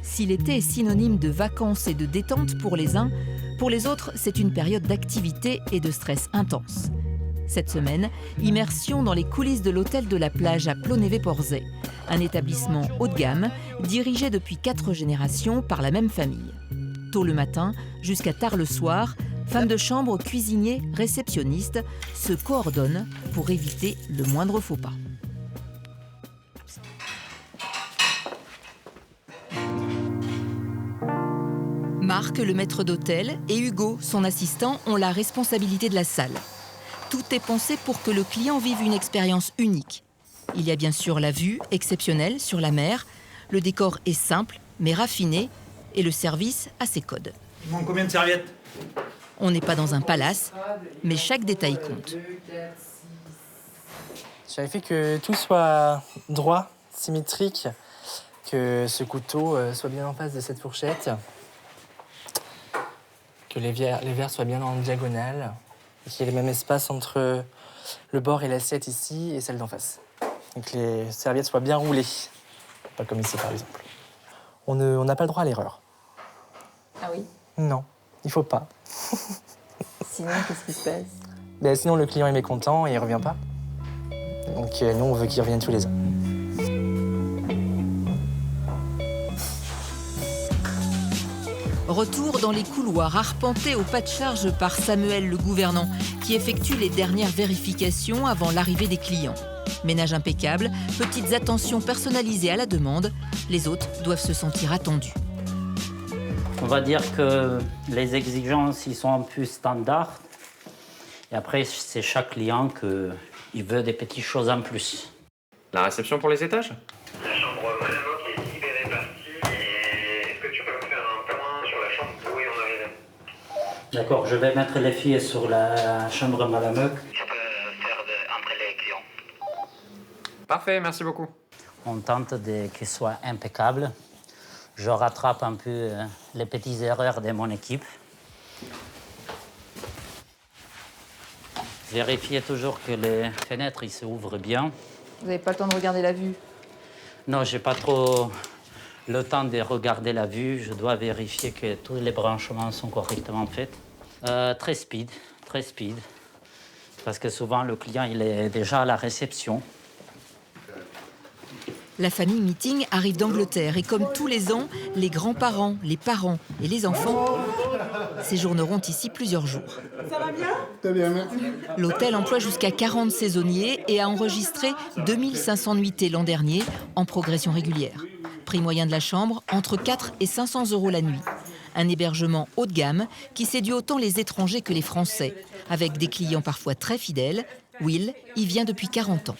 Si l'été est synonyme de vacances et de détente pour les uns, pour les autres, c'est une période d'activité et de stress intense. Cette semaine, immersion dans les coulisses de l'hôtel de la plage à Plonévé-Porzay, un établissement haut de gamme dirigé depuis 4 générations par la même famille. Tôt le matin jusqu'à tard le soir, femmes de chambre, cuisiniers, réceptionnistes se coordonnent pour éviter le moindre faux pas. Marc, le maître d'hôtel, et Hugo, son assistant, ont la responsabilité de la salle. Tout est pensé pour que le client vive une expérience unique. Il y a bien sûr la vue, exceptionnelle, sur la mer. Le décor est simple, mais raffiné, et le service a ses codes. Il manque combien de serviettes? On n'est pas dans un palace, mais chaque détail compte. J'avais fait que tout soit droit, symétrique, que ce couteau soit bien en face de cette fourchette, que les verres soient bien en diagonale, et qu'il y ait le même espace entre le bord et l'assiette ici et celle d'en face. Et que les serviettes soient bien roulées, pas comme ici par exemple. On n'a pas le droit à l'erreur. Ah oui? Non, il faut pas. Sinon, qu'est-ce qui se passe? Ben, sinon, le client est mécontent et il revient pas. Donc nous, on veut qu'il revienne tous les ans. Retour dans les couloirs arpentés au pas de charge par Samuel, le gouvernant, qui effectue les dernières vérifications avant l'arrivée des clients. Ménage impeccable, petites attentions personnalisées à la demande, les hôtes doivent se sentir attendus. On va dire que les exigences, ils sont un peu standards. Et après, c'est chaque client qui veut des petites choses en plus. La réception pour les étages? La chambre Malamocque est libérée partie. Est-ce que tu peux me faire un point sur la chambre où est on arrive? D'accord, je vais mettre les filles sur la chambre Malamocque. Ça peut faire entrer les clients. Parfait, merci beaucoup. On tente qu'ils soient impeccables. Je rattrape un peu les petites erreurs de mon équipe. Vérifiez toujours que les fenêtres s'ouvrent bien. Vous n'avez pas le temps de regarder la vue? Non, j'ai pas trop le temps de regarder la vue. Je dois vérifier que tous les branchements sont correctement faits. Très speed. Parce que souvent, le client il est déjà à la réception. La famille Meeting arrive d'Angleterre et comme tous les ans, les grands-parents, les parents et les enfants séjourneront ici plusieurs jours. Ça va bien? Très bien, merci. L'hôtel emploie jusqu'à 40 saisonniers et a enregistré 2500 nuitées l'an dernier en progression régulière. Prix moyen de la chambre, entre 4 et 500 € la nuit. Un hébergement haut de gamme qui séduit autant les étrangers que les Français, avec des clients parfois très fidèles. Will y vient depuis 40 ans.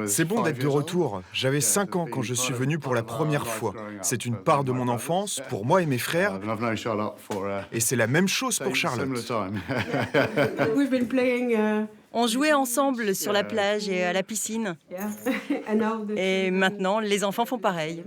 C'est bon d'être de retour. J'avais 5 ans quand je suis venu pour la première fois. C'est une part de mon enfance, pour moi et mes frères. Et c'est la même chose pour Charlotte. On jouait ensemble sur la plage et à la piscine. Et maintenant, les enfants font pareil.